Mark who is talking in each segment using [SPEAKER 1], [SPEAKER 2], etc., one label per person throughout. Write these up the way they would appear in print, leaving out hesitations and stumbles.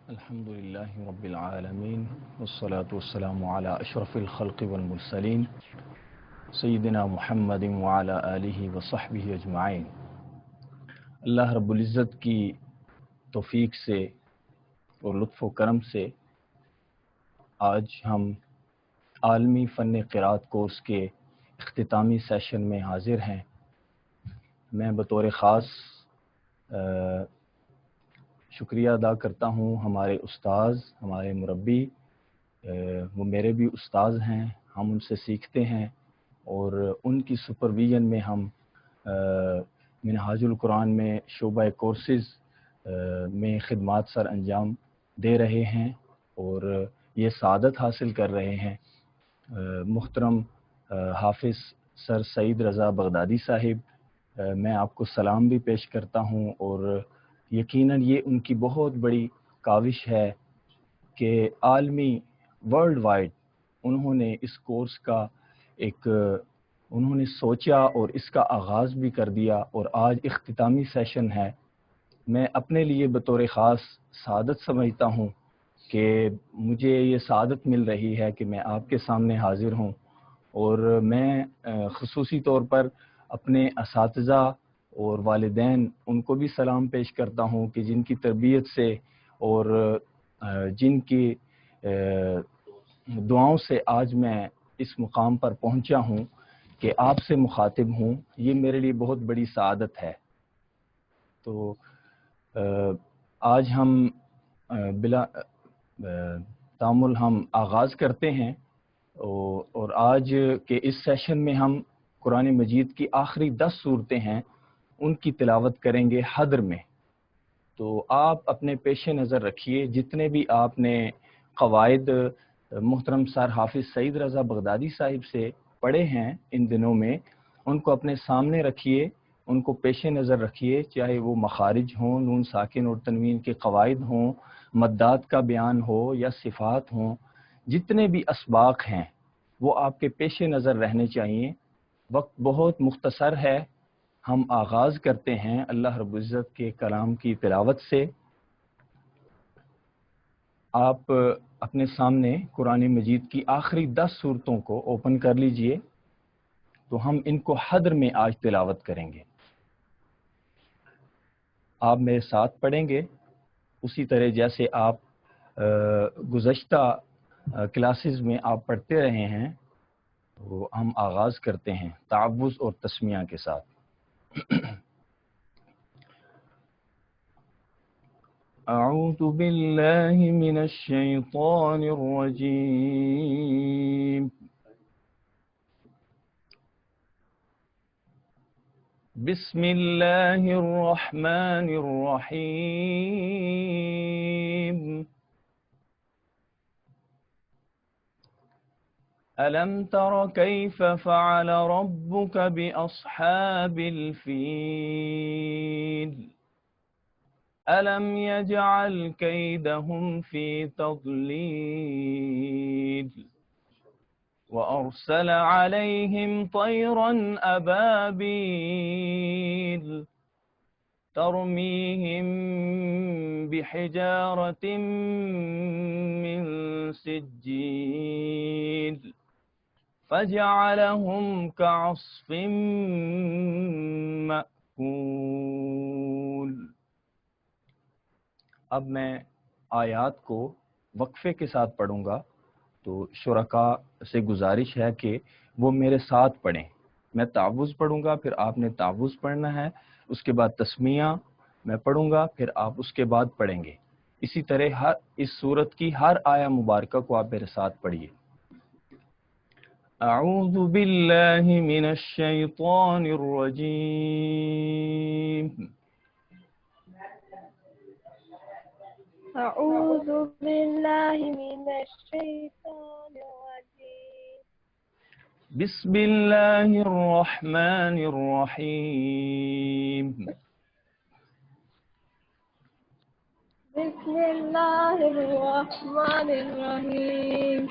[SPEAKER 1] الحمد للہ رب العالمین والصلاة والسلام علی اشرف الخلق والمرسلین سیدنا محمد وعلی آلہ وصحبہ اجمعین۔ اللہ رب العزت کی توفیق سے اور لطف و کرم سے آج ہم عالمی فن قرات کورس کے اختتامی سیشن میں حاضر ہیں۔ میں بطور خاص شکریہ ادا کرتا ہوں ہمارے استاذ، ہمارے مربی، وہ میرے بھی استاذ ہیں، ہم ان سے سیکھتے ہیں اور ان کی سپرویژن میں ہم منہاج القرآن میں شعبہ کورسز میں خدمات سر انجام دے رہے ہیں اور یہ سعادت حاصل کر رہے ہیں۔ محترم حافظ سر سعید رضا بغدادی صاحب، میں آپ کو سلام بھی پیش کرتا ہوں اور یقیناً یہ ان کی بہت بڑی کاوش ہے کہ عالمی ورلڈ وائڈ انہوں نے اس کورس کا انہوں نے سوچا اور اس کا آغاز بھی کر دیا اور آج اختتامی سیشن ہے۔ میں اپنے لیے بطور خاص سعادت سمجھتا ہوں کہ مجھے یہ سعادت مل رہی ہے کہ میں آپ کے سامنے حاضر ہوں، اور میں خصوصی طور پر اپنے اساتذہ اور والدین ان کو بھی سلام پیش کرتا ہوں کہ جن کی تربیت سے اور جن کی دعاؤں سے آج میں اس مقام پر پہنچا ہوں کہ آپ سے مخاطب ہوں، یہ میرے لیے بہت بڑی سعادت ہے۔ تو آج ہم بلا تامل ہم آغاز کرتے ہیں اور آج کے اس سیشن میں ہم قرآن مجید کی آخری 10 صورتیں ہیں ان کی تلاوت کریں گے حدر میں۔ تو آپ اپنے پیش نظر رکھیے جتنے بھی آپ نے قواعد محترم سر حافظ سعید رضا بغدادی صاحب سے پڑھے ہیں ان دنوں میں، ان کو اپنے سامنے رکھیے، ان کو پیش نظر رکھیے، چاہے وہ مخارج ہوں، نون ساکن اور تنوین کے قواعد ہوں، مدات کا بیان ہو یا صفات ہوں، جتنے بھی اسباق ہیں وہ آپ کے پیش نظر رہنے چاہیے۔ وقت بہت مختصر ہے، ہم آغاز کرتے ہیں اللہ رب العزت کے کلام کی تلاوت سے۔ آپ اپنے سامنے قرآن مجید کی آخری 10 صورتوں کو اوپن کر لیجئے، تو ہم ان کو حدر میں آج تلاوت کریں گے۔ آپ میرے ساتھ پڑھیں گے اسی طرح جیسے آپ گزشتہ کلاسز میں آپ پڑھتے رہے ہیں۔ تو ہم آغاز کرتے ہیں تعوذ اور تسمیہ کے ساتھ۔ اعوذ باللہ من الشیطان الرجیم، بسم اللہ الرحمن الرحیم، ألم تر كيف فعل ربك بأصحاب الفيل ألم يجعل كيدهم في تضليل وأرسل عليهم طيرا أبابيل ترميهم بحجارة من سجيل فجعلهم كعصف مأكول۔ اب میں آیات کو وقفے کے ساتھ پڑھوں گا، تو شرکاء سے گزارش ہے کہ وہ میرے ساتھ پڑھیں۔ میں تعوذ پڑھوں گا، پھر آپ نے تعوذ پڑھنا ہے، اس کے بعد تسمیہ میں پڑھوں گا، پھر آپ اس کے بعد پڑھیں گے۔ اسی طرح اس سورت کی ہر آیہ مبارکہ کو آپ میرے ساتھ پڑھیے۔ اعوذ باللہ من الشیطان الرجیم،
[SPEAKER 2] أعوذ بالله من الشيطان الرجيم،
[SPEAKER 1] بسم اللہ الرحمن الرحیم،
[SPEAKER 2] بسم الله الرحمن الرحيم،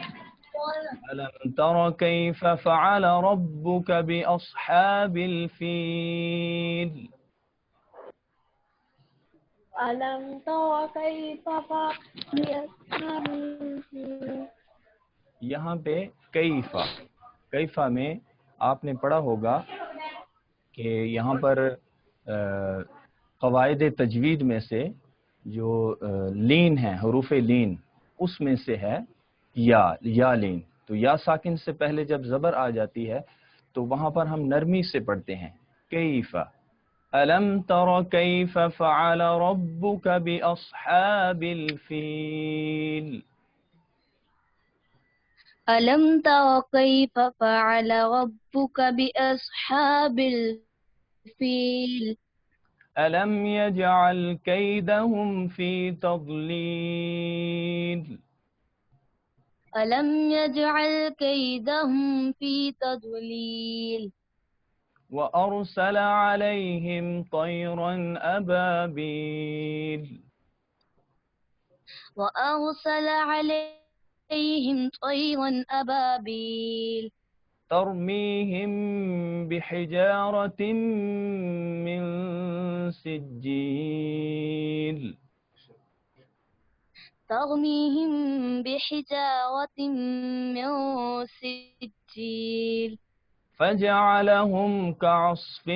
[SPEAKER 1] ألم تر كيف فعل ربك بأصحاب الفيل
[SPEAKER 2] ألم تر كيف فعل بأصحاب الفيل
[SPEAKER 1] یہاں پہ کیفا، کیفا میں آپ نے پڑھا ہوگا کہ یہاں پر قواعد تجوید میں سے جو لین ہے، حروف لین، اس میں سے ہے یا لین. تو یا ساکن سے پہلے جب زبر آ جاتی ہے تو وہاں پر ہم نرمی سے پڑھتے ہیں کیفا. ألم تر كيف فعل ربك بأصحاب الفيل.
[SPEAKER 3] ألم تر كيف فعل ربك بأصحاب الفيل
[SPEAKER 1] ألم يجعل كيدهم في تضليل.
[SPEAKER 3] ألم يجعل كيدهم في تضليل
[SPEAKER 1] وأرسل عليهم طيرا أبابيل.
[SPEAKER 3] وأرسل عليهم طيرا أبابيل
[SPEAKER 1] ترميهم بحجارة من سجيل.
[SPEAKER 3] ترميهم بحجارة من سجيل
[SPEAKER 1] فجعلهم كعصف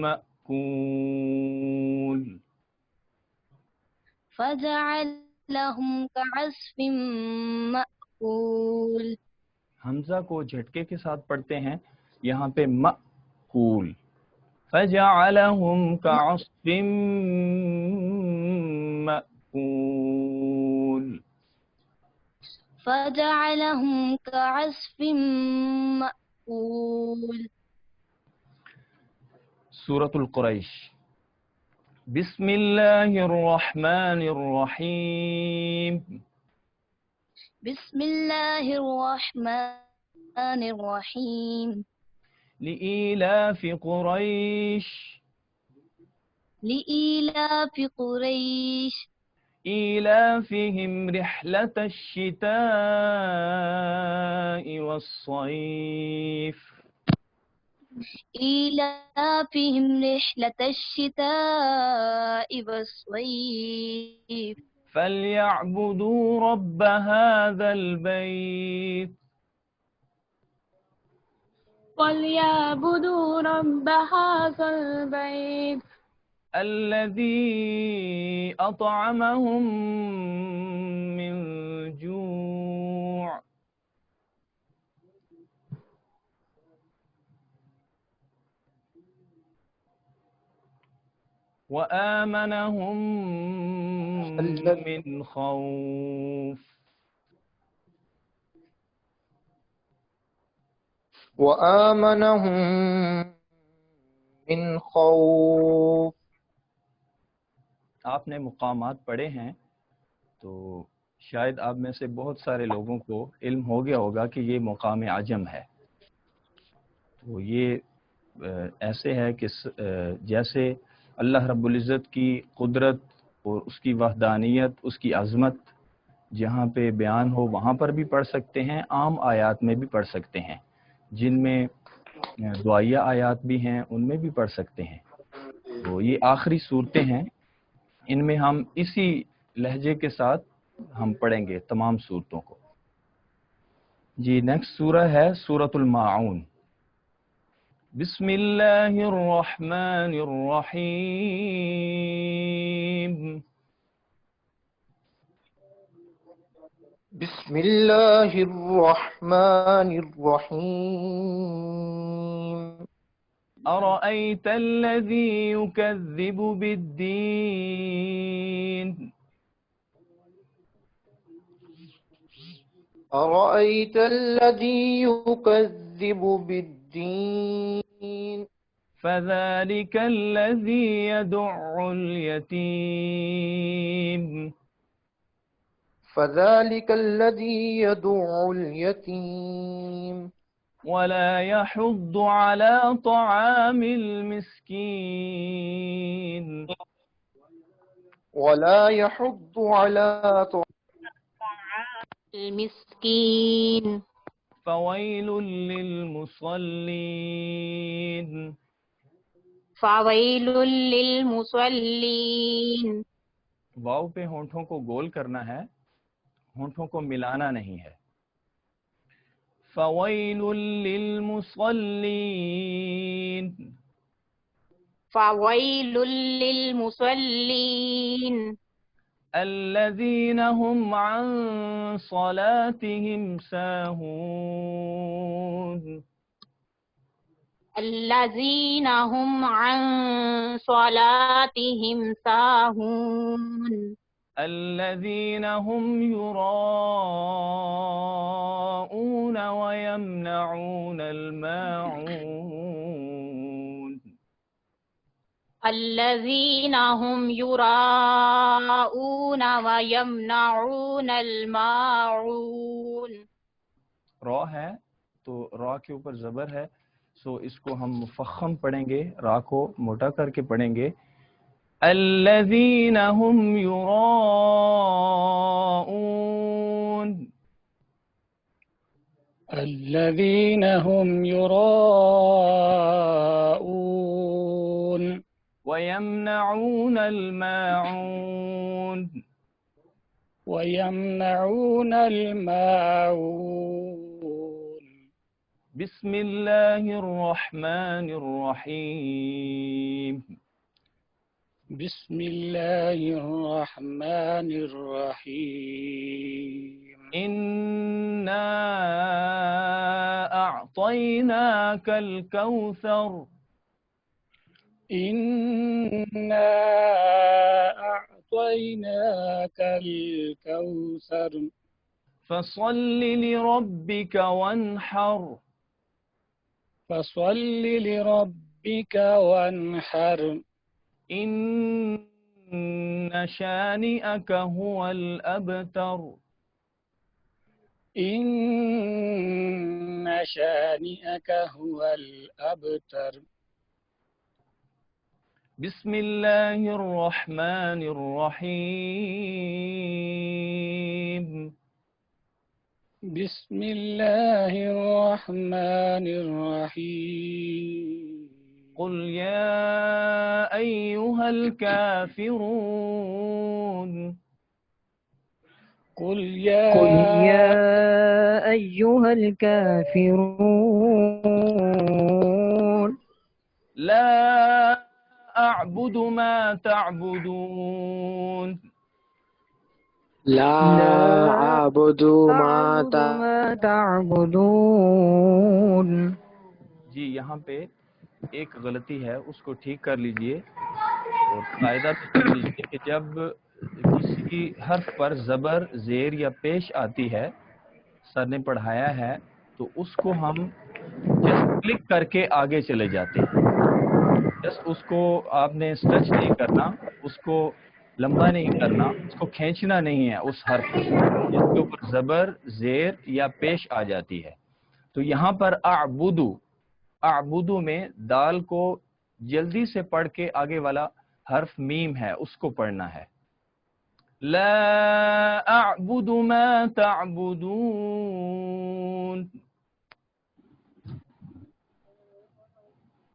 [SPEAKER 1] مأكول.
[SPEAKER 3] فجعلهم كعصف مأكول.
[SPEAKER 1] حمزہ کو جھٹکے کے ساتھ پڑھتے ہیں یہاں پہ مأکول. فجعلهم كعصف مأكول.
[SPEAKER 3] فجعلهم كعصف مأكول.
[SPEAKER 1] سورة القریش. بسم اللہ الرحمن الرحیم.
[SPEAKER 3] بسم الله الرحمن الرحيم.
[SPEAKER 1] لإيلاف قریش
[SPEAKER 3] لإيلاف قريش
[SPEAKER 1] إيلافهم رحلة الشتاء والصيف.
[SPEAKER 3] إيلافهم رحلة الشتاء والصيف.
[SPEAKER 1] فليعبدوا رب هذا البيت.
[SPEAKER 2] وليعبدوا رب هذا البيت
[SPEAKER 1] الذي أطعمهم من جوع وآمنهم من خوف.
[SPEAKER 4] وآمنهم من خوف.
[SPEAKER 1] آپ نے مقامات پڑھے ہیں تو شاید آپ میں سے بہت سارے لوگوں کو علم ہو گیا ہوگا کہ یہ مقام عجم ہے. تو یہ ایسے ہے کہ جیسے اللہ رب العزت کی قدرت اور اس کی وحدانیت، اس کی عظمت جہاں پہ بیان ہو وہاں پر بھی پڑھ سکتے ہیں، عام آیات میں بھی پڑھ سکتے ہیں، جن میں دعائیہ آیات بھی ہیں ان میں بھی پڑھ سکتے ہیں. تو یہ آخری صورتیں ہیں، ان میں ہم اسی لہجے کے ساتھ ہم پڑھیں گے تمام صورتوں کو. جی نیکسٹ سورہ ہے سورۃ الماعون. بسم اللہ الرحمن الرحیم.
[SPEAKER 4] بسم اللہ الرحمن الرحیم.
[SPEAKER 1] أرأيت الذي يكذب بالدين.
[SPEAKER 4] أرأيت الذي يكذب بالدين.
[SPEAKER 1] فذلك الذي يدع اليتيم.
[SPEAKER 4] فذلك الذي يدع اليتيم.
[SPEAKER 1] ولا يحض على طعام المسكين.
[SPEAKER 4] ولا يحض على طعام
[SPEAKER 3] المسكين.
[SPEAKER 1] فويل للمصلين.
[SPEAKER 2] فویل للمصلین.
[SPEAKER 1] واو پہ ہونٹوں کو گول کرنا ہے، ہونٹوں کو ملانا نہیں ہے. فویل للمصلین.
[SPEAKER 2] فویل للمصلین.
[SPEAKER 1] الذين هم عن صلاتهم ساهون.
[SPEAKER 2] الذین هم عن صلاتهم ساہون.
[SPEAKER 1] الذين هم يراءون ويمنعون الماعون.
[SPEAKER 2] الذین هم یراؤون ویمنعون الماعون.
[SPEAKER 1] را ہے تو را کے اوپر زبر ہے، سو اس کو ہم مفخم پڑھیں گے، را کو موٹا کر کے پڑھیں گے. الذین هم یراءون.
[SPEAKER 5] الذين هم يراءون
[SPEAKER 1] ويمنعون الماعون.
[SPEAKER 5] ويمنعون الماعون.
[SPEAKER 1] بسم الله الرحمن الرحيم.
[SPEAKER 5] بسم الله الرحمن الرحيم.
[SPEAKER 1] إنا أعطيناك الكوثر.
[SPEAKER 5] إنا أعطيناك الكوثر.
[SPEAKER 1] فصل لربك وانحر.
[SPEAKER 5] فصل لربك وانحر.
[SPEAKER 1] إن شانئك هو الأبتر.
[SPEAKER 5] إن شانئك هو الأبتر.
[SPEAKER 1] بسم الله الرحمن الرحيم.
[SPEAKER 5] بسم الله الرحمن الرحيم.
[SPEAKER 1] قل يا أيها الكافرون.
[SPEAKER 5] قل يا أيها الكافرون.
[SPEAKER 1] لا أعبد ما تعبدون.
[SPEAKER 4] لا أعبد ما
[SPEAKER 5] تعبدون.
[SPEAKER 1] جی یہاں پہ ایک غلطی ہے، اس کو ٹھیک کر لیجئے اور قاعدہ پہ چل لیجئے کہ جب کسی حرف پر زبر، زیر یا پیش آتی ہے، سر نے پڑھایا ہے، تو اس کو ہم جسٹ کلک کر کے آگے چلے جاتے ہیں. جسٹ اس کو آپ نے سٹرچ نہیں کرنا، اس کو لمبا نہیں کرنا، اس کو کھینچنا نہیں ہے اس حرف کو جس کے اوپر زبر، زیر یا پیش آ جاتی ہے. تو یہاں پر اعبدو، اعبدو میں دال کو جلدی سے پڑھ کے آگے والا حرف میم ہے اس کو پڑھنا ہے. لا اعبد ما تعبدون.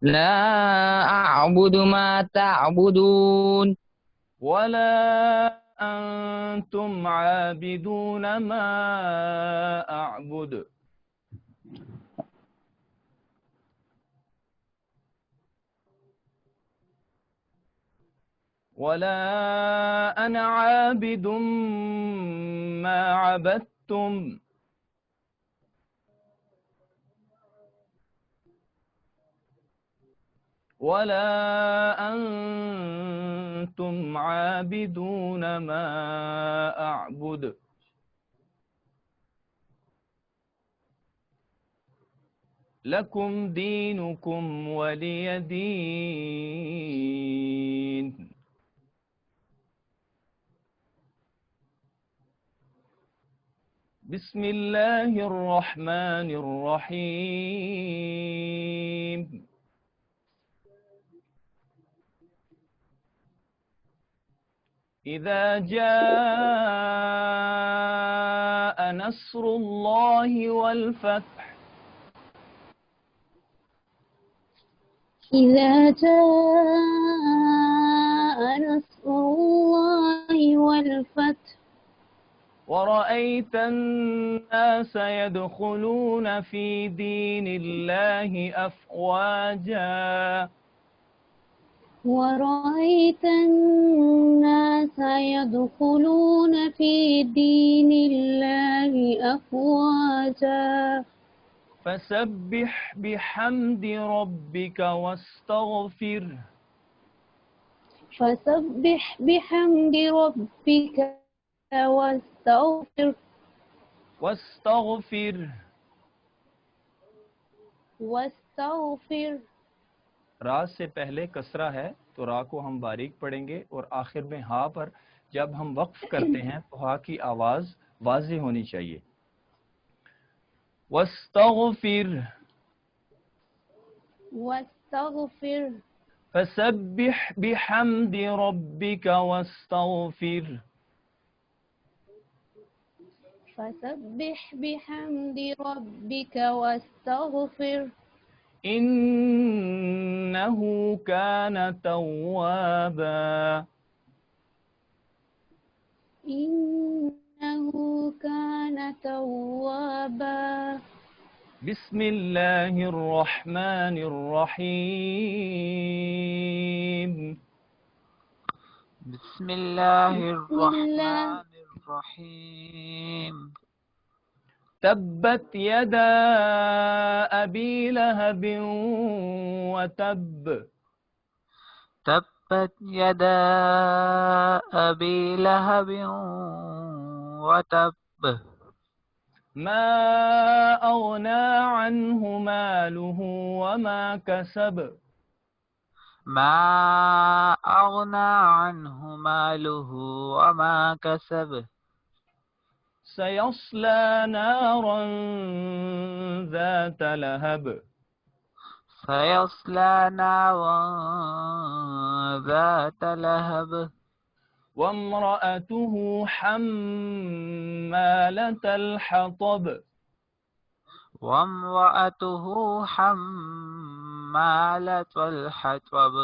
[SPEAKER 6] لا أعبد ما تعبدون.
[SPEAKER 1] ولا أنتم عابدون ما أعبد. ولا أنا عابد ما عبدتم. ولا أنتم عابدون ما أعبد. لكم دينكم ولي دين. بسم الله الرحمن الرحيم. إذا جاء نصر الله والفتح.
[SPEAKER 3] إذا جاء نصر الله والفتح
[SPEAKER 1] ورأيت الناس يدخلون في دين الله أفواجا
[SPEAKER 3] ورأيت الناس يدخلون في دين الله أفواجا
[SPEAKER 1] فسبح بحمد ربك واستغفره
[SPEAKER 3] فسبح بحمد ربك واستغفر
[SPEAKER 1] را سے پہلے کسرہ ہے تو را کو ہم باریک پڑھیں گے، اور آخر میں ہا پر جب ہم وقف کرتے ہیں تو ہا کی آواز واضح ہونی چاہیے. واستغفر فسبح بحمد ربك واستغفر
[SPEAKER 3] فسبح بحمد ربك واستغفر
[SPEAKER 1] إنه كان توابا
[SPEAKER 3] إنه كان توابا.
[SPEAKER 1] بسم الله الرحمن الرحيم.
[SPEAKER 7] بسم الله الرحمن الرحيم.
[SPEAKER 1] تبت يدا أبي لهب وتب.
[SPEAKER 7] تبت يدا أبي لهب وتب.
[SPEAKER 1] ما أغنى عنه ماله وما كسب.
[SPEAKER 7] ما أغنى عنه ماله وما كسب.
[SPEAKER 1] سيصلى نارا ذات لهب.
[SPEAKER 7] سيصلى نارا ذات لهب.
[SPEAKER 1] وامرأته حمالة الحطب.
[SPEAKER 7] وامرأته حمالة الحطب.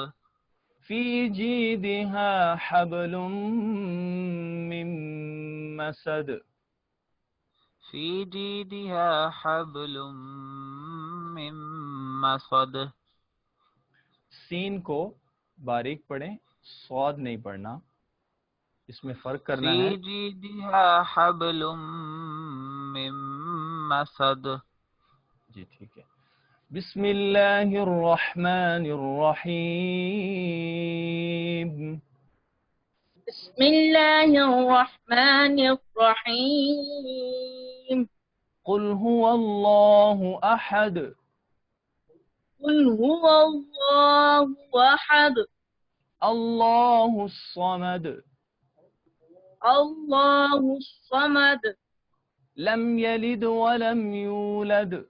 [SPEAKER 1] في جيدها حبل من مسد.
[SPEAKER 7] في جيدها حبل من مسد.
[SPEAKER 1] سین کو باریک پڑھیں، صاد نہیں پڑھنا، اس میں فرق کرنا ہے.
[SPEAKER 7] في جيدها حبل من مسد.
[SPEAKER 1] جی ٹھیک ہے. بسم اللہ الرحمن الرحیم.
[SPEAKER 2] بسم الله الرحمن الرحيم.
[SPEAKER 1] قل هو الله احد.
[SPEAKER 2] قل هو الله أحد.
[SPEAKER 1] الله الصمد.
[SPEAKER 2] الله الصمد.
[SPEAKER 1] لم يلد ولم يولد.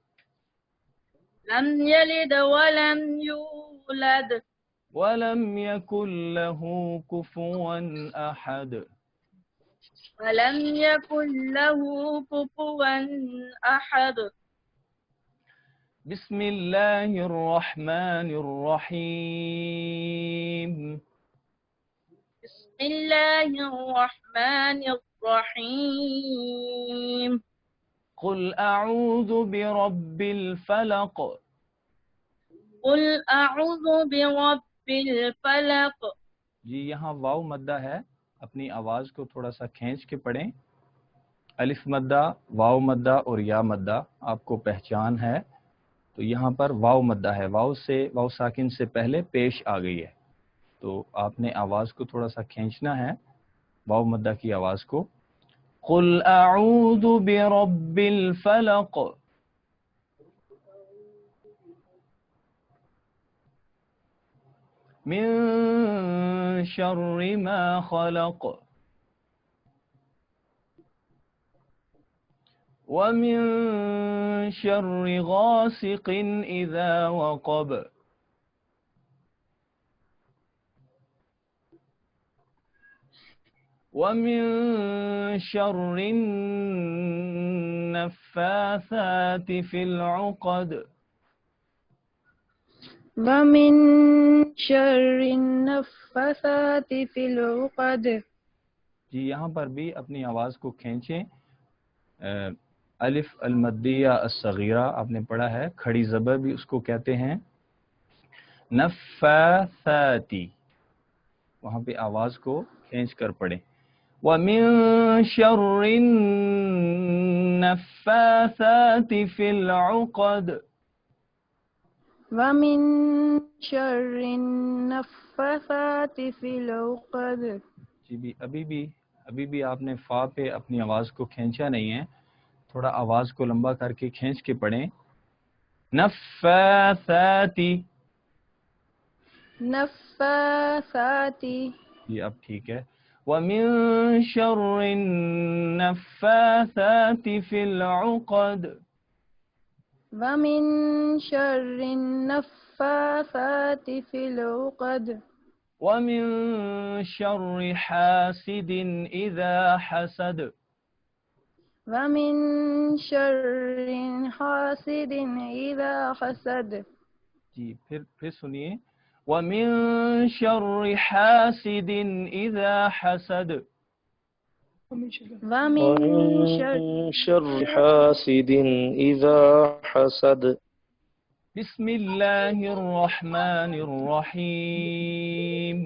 [SPEAKER 2] لم يلد ولم يولد.
[SPEAKER 1] ولم يكن له كفوا أحد.
[SPEAKER 2] ولم يكن له كفوا أحد.
[SPEAKER 1] بسم الله الرحمن الرحيم.
[SPEAKER 2] بسم الله الرحمن الرحيم.
[SPEAKER 1] قل أعوذ برب الفلق.
[SPEAKER 2] قل أعوذ برب الفلق.
[SPEAKER 1] جی یہاں واو مدہ ہے، اپنی آواز کو تھوڑا سا کھینچ کے پڑھیں. الف مدہ، واو مدہ اور یا مدہ آپ کو پہچان ہے، تو یہاں پر واو مدہ ہے، واو ساکن سے پہلے پیش آ گئی ہے، تو آپ نے آواز کو تھوڑا سا کھینچنا ہے، واو مدہ کی آواز کو. قل اعوذ برب الفلق. من شر ما خلق. ومن شر غاسق إذا وقب. ومن شر النفاثات في العقد.
[SPEAKER 2] ومن شر النفاثات في العقد.
[SPEAKER 1] جی یہاں پر بھی اپنی آواز کو کھینچیں. الف المدیہ الصغیرہ آپ نے پڑھا ہے، کھڑی زبر بھی اس کو کہتے ہیں نفاثاتی، وہاں پہ آواز کو کھینچ کر پڑھیں. وَمِن شَرِّ النَّفَّاثَاتِ فِي الْعُقَدِ.
[SPEAKER 2] ومن شر النفاثات في العقد.
[SPEAKER 1] جی ابھی بھی آپ نے فا پہ اپنی آواز کو کھینچا نہیں ہے، تھوڑا آواز کو لمبا کر کے کھینچ کے پڑھیں. نفاثاتی.
[SPEAKER 2] نفاثات.
[SPEAKER 1] یہ اب ٹھیک ہے. وَمِن شَرِّ النَّفَّاثَاتِ فِي الْعُقَدِ.
[SPEAKER 2] ومن شر النفاثات في العقد.
[SPEAKER 1] وَمِن شَرِّ حَاسِدٍ إِذَا حَسَدَ.
[SPEAKER 2] ومن شر حاسد إذا حسد.
[SPEAKER 1] جی پھر سنیے. وَمِن شَرِّ حَاسِدٍ إِذَا حَسَدَ.
[SPEAKER 2] ومن
[SPEAKER 8] شر حاسد إذا حسد.
[SPEAKER 1] بسم الله الرحمن الرحيم.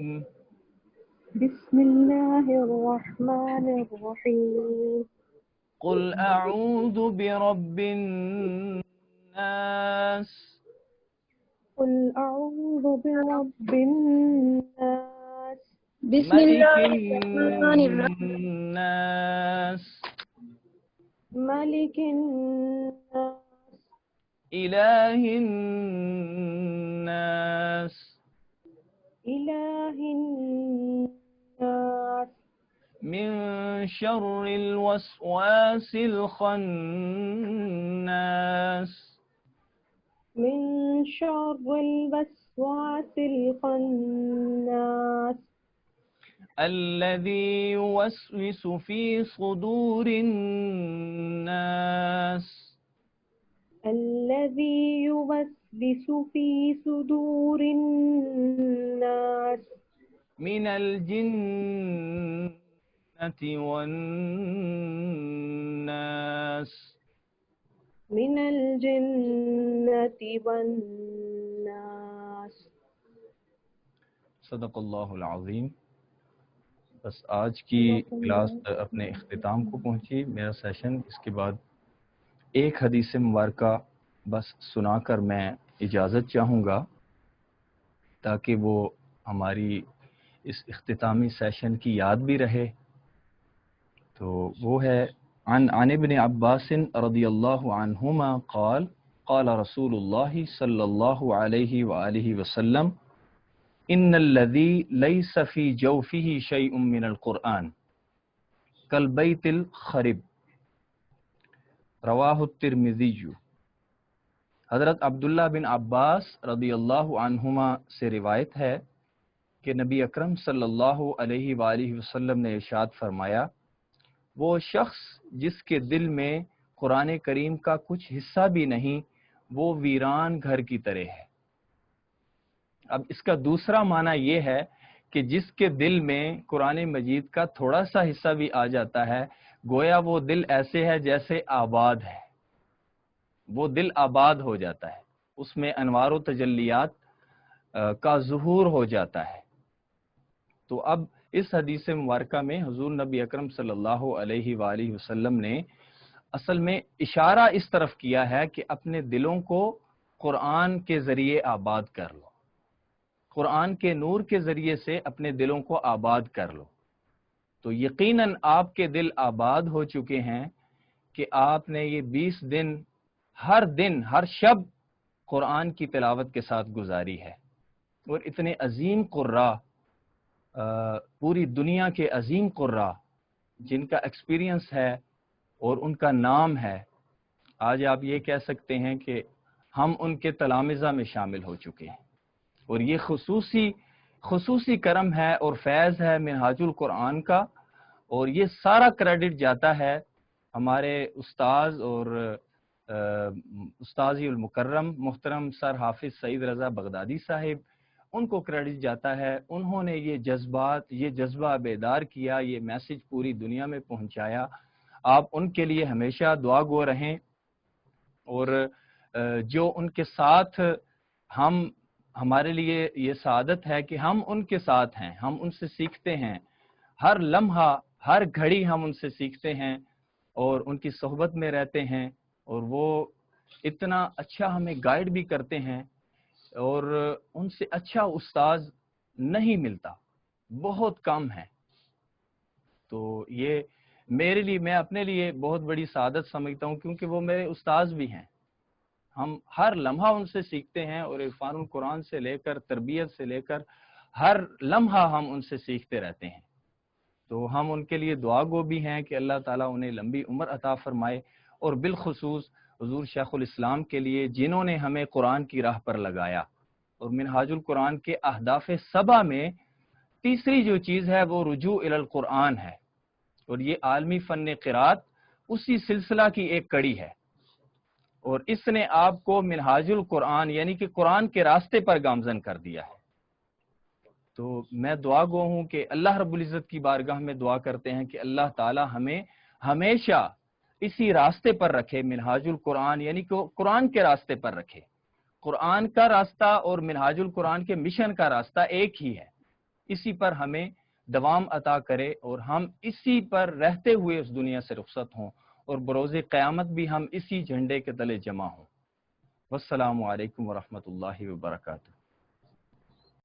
[SPEAKER 3] بسم الله الرحمن الرحيم.
[SPEAKER 1] قل أعوذ برب الناس.
[SPEAKER 3] قل أعوذ برب الناس.
[SPEAKER 2] بسم الله الرحمن
[SPEAKER 1] ملك
[SPEAKER 2] الرحيم.
[SPEAKER 1] الناس.
[SPEAKER 3] ملك الناس.
[SPEAKER 1] إله الناس.
[SPEAKER 3] إله الناس.
[SPEAKER 1] من شر الوسواس الخناس.
[SPEAKER 3] من شر الوسواس الخناس.
[SPEAKER 1] الذي يوسوس في صدور الناس.
[SPEAKER 3] الذي يوسوس في صدور الناس.
[SPEAKER 1] من الجنة والناس.
[SPEAKER 3] من الجنة والناس.
[SPEAKER 1] صدق اللہ العظیم. بس آج کی کلاس اپنے اختتام کو پہنچی. میرا سیشن اس کے بعد ایک حدیث مبارکہ بس سنا کر میں اجازت چاہوں گا تاکہ وہ ہماری اس اختتامی سیشن کی یاد بھی رہے. تو وہ ہے عن ابن عباس رضی اللہ عنہما قال قال رسول اللہ صلی اللہ علیہ وآلہ وسلم ان الذي ليس في جوفه شيء من القرآن كالبيت الخرب رواہ الترمذی. حضرت عبداللہ بن عباس رضی اللہ عنہما سے روایت ہے کہ نبی اکرم صلی اللہ علیہ وآلہ وسلم نے ارشاد فرمایا وہ شخص جس کے دل میں قرآن کریم کا کچھ حصہ بھی نہیں وہ ویران گھر کی طرح ہے. اب اس کا دوسرا معنی یہ ہے کہ جس کے دل میں قرآن مجید کا تھوڑا سا حصہ بھی آ جاتا ہے گویا وہ دل ایسے ہے جیسے آباد ہے، وہ دل آباد ہو جاتا ہے، اس میں انوار و تجلیات کا ظہور ہو جاتا ہے. تو اب اس حدیث مبارکہ میں حضور نبی اکرم صلی اللہ علیہ وآلہ وسلم نے اصل میں اشارہ اس طرف کیا ہے کہ اپنے دلوں کو قرآن کے ذریعے آباد کر لو، قرآن کے نور کے ذریعے سے اپنے دلوں کو آباد کر لو. تو یقیناً آپ کے دل آباد ہو چکے ہیں کہ آپ نے یہ 20 دن ہر شب قرآن کی تلاوت کے ساتھ گزاری ہے. اور اتنے عظیم قراء، پوری دنیا کے عظیم قراء جن کا ایکسپیرینس ہے اور ان کا نام ہے، آج آپ یہ کہہ سکتے ہیں کہ ہم ان کے تلامذہ میں شامل ہو چکے ہیں. اور یہ خصوصی کرم ہے اور فیض ہے منہاج القرآن کا، اور یہ سارا کریڈٹ جاتا ہے ہمارے استاذ اور استاذی المکرم محترم سر حافظ سعید رضا بغدادی صاحب، ان کو کریڈٹ جاتا ہے. انہوں نے یہ جذبہ بیدار کیا، یہ میسج پوری دنیا میں پہنچایا. آپ ان کے لیے ہمیشہ دعا گو رہیں، اور جو ان کے ساتھ ہمارے لیے یہ سعادت ہے کہ ہم ان کے ساتھ ہیں، ہم ان سے سیکھتے ہیں، ہر لمحہ ہر گھڑی ہم ان سے سیکھتے ہیں اور ان کی صحبت میں رہتے ہیں، اور وہ اتنا اچھا ہمیں گائیڈ بھی کرتے ہیں، اور ان سے اچھا استاذ نہیں ملتا، بہت کم ہے. تو یہ میرے لیے، میں اپنے لیے بہت بڑی سعادت سمجھتا ہوں، کیونکہ وہ میرے استاذ بھی ہیں. ہم ہر لمحہ ان سے سیکھتے ہیں، اور عرفان القرآن سے لے کر تربیت سے لے کر ہر لمحہ ہم ان سے سیکھتے رہتے ہیں. تو ہم ان کے لیے دعا گو بھی ہیں کہ اللہ تعالیٰ انہیں لمبی عمر عطا فرمائے، اور بالخصوص حضور شیخ الاسلام کے لیے جنہوں نے ہمیں قرآن کی راہ پر لگایا. اور منہاج القرآن کے اہداف 7 میں تیسری جو چیز ہے وہ رجوع الی القرآن ہے، اور یہ عالمی فن قرات اسی سلسلہ کی ایک کڑی ہے، اور اس نے آپ کو منہاج القرآن یعنی کہ قرآن کے راستے پر گامزن کر دیا ہے. تو میں دعا گو ہوں کہ اللہ رب العزت کی بارگاہ میں دعا کرتے ہیں کہ اللہ تعالی ہمیں ہمیشہ اسی راستے پر رکھے، منہاج القرآن یعنی کہ قرآن کے راستے پر رکھے. قرآن کا راستہ اور منہاج القرآن کے مشن کا راستہ ایک ہی ہے، اسی پر ہمیں دوام عطا کرے، اور ہم اسی پر رہتے ہوئے اس دنیا سے رخصت ہوں، اور بروز قیامت بھی ہم اسی جھنڈے کے تلے جمع ہوں. والسلام علیکم ورحمۃ اللہ وبرکاتہ.